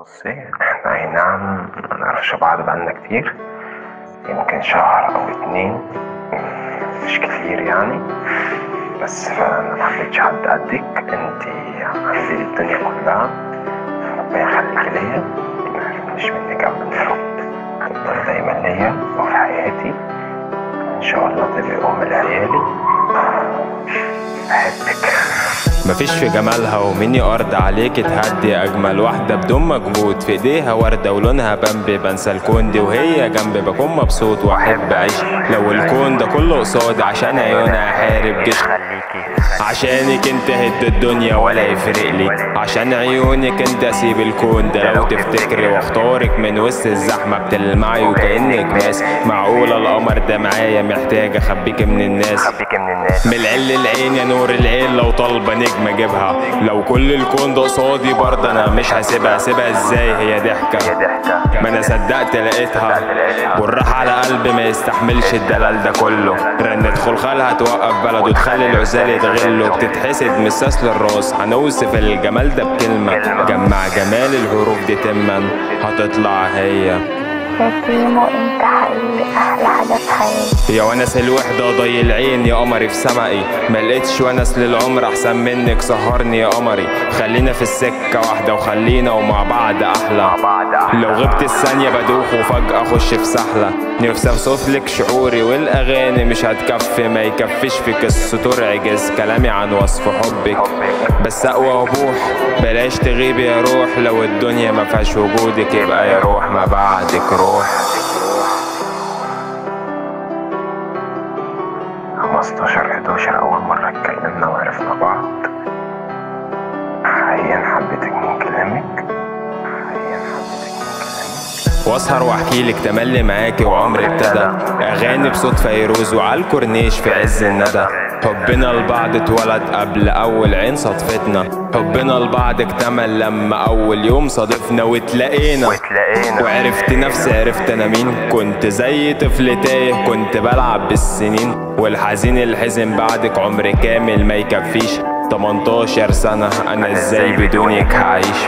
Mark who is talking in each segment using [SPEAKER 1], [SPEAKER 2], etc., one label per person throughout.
[SPEAKER 1] بصي، احنا اي نعم منعرفش بعض بقالنا كتير، يمكن شهر او اتنين، مش كتير يعني. بس فانا محبتش حد قدك، انتي عندي الدنيا كلها، ربنا يخليكي ليا، مش منك ابدا يا رب. تفضلي دايما ليا وفي حياتي، ان شاء الله تبقي ام لعيالي. بحبك.
[SPEAKER 2] مفيش في جمالها ومني أرض عليك تهدي أجمل واحدة بدون مجهود، في إيديها وردة ولونها بمبي، بنسى الكون دي وهي جنبي بكون مبسوط وأحب أعيش. لو الكون ده كله قصادي عشان عيونها أحارب جيش، عشانك انت هد الدنيا ولا يفرق لي، عشان عيونك انت اسيب الكون ده لو تفتكري، واختارك من وسط الزحمة بتلمعي وكأنك ناس. معقولة القمر ده معايا محتاج اخبيك من الناس، من العل العين يا نور العين، لو طالبة نجمة اجيبها. لو كل الكون ده قصادي برضه انا مش هسيبها، سيبها ازاي هي ضحكة، ما انا صدقت لقيتها، والراحة على قلبي ما يستحملش الدلال ده كله. رنت خلخالها توقف بلده تخلي العزال يتغلوا، بتتحسد من الساس للراس، هنوصف الجمال ده بكلمة، جمع جمال الحروف دي تما هتطلع هي.
[SPEAKER 3] يا كيمو انت حقيقي احلى حاجة في حياتي،
[SPEAKER 2] يا ونس الوحدة ضي العين يا قمري في سمائي، ملقتش ونس للعمر احسن منك، سهرني يا قمري، خلينا في السكة واحدة وخلينا ومع بعض احلى. لو غبت الثانية بدوخ وفجأة اخش في سحلة، نفسي اوصفلك شعوري والاغاني مش هتكفي، ما يكفيش في قصة عجز كلامي عن وصف حبك، بس اقوى وبوح بلاش تغيبي يا روح، لو الدنيا ما فيهاش وجودك يبقى يا روح ما بعدك روح.
[SPEAKER 1] 15/11 أول مرة اتكلمنا وعرفنا بعض، حقيقة حبيتك من كلامك،
[SPEAKER 2] واسهر واحكيلك تملي معاكي وعمري ابتدى، اغاني بصوت فيروز وعلى الكورنيش في عز الندى، حبنا لبعض اتولد قبل اول عين صدفتنا، حبنا لبعض اكتمل لما اول يوم صادفنا واتلاقينا، وعرفت نفسي عرفت انا مين، كنت زي طفل تايه كنت بلعب بالسنين، والحزين الحزن بعدك عمر كامل ما يكفيش، 18 سنة انا ازاي بدونك هعيش.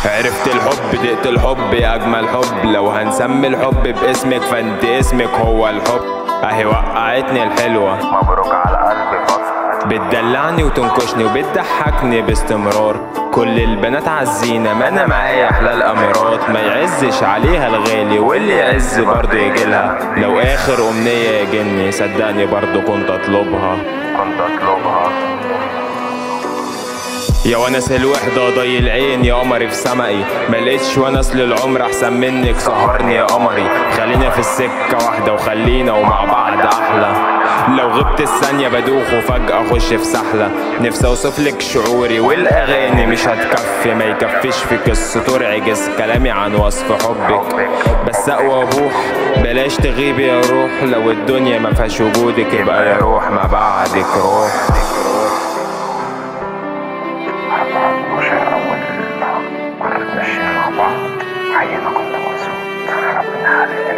[SPEAKER 2] عرفت الحب دقت الحب يا اجمل حب، لو هنسمي الحب باسمك فانت اسمك هو الحب، اهي وقعتني الحلوة
[SPEAKER 1] مبروك على قلبي فصل،
[SPEAKER 2] بتدلعني وتنكشني وبتضحكني باستمرار، كل البنات عالزينة ما انا معايا احلى الاميرات، ما يعزش عليها الغالي واللي يعز برضه يجيلها، لو اخر امنية يجني صدقني برضه كنت اطلبها. يا ونس الوحدة ضي العين يا قمري في سمائي، ملقتش ونس للعمر احسن منك، سهرني يا قمري، خلينا في السكة واحدة وخلينا ومع بعض احلى. لو غبت الثانية بدوخ وفجأة اخش في سحلة، نفسي اوصفلك شعوري والاغاني مش هتكفي، ما يكفيش في قصة عجز كلامي عن وصف حبك، بس اقوى وبوح بلاش تغيبي يا روح، لو الدنيا ما فيهاش وجودك يبقى يا روح ما بعدك روح.
[SPEAKER 1] 14 أول مرة اتمشينا مع بعض، حقيقة كنت مبسوط، ربنا يخليك.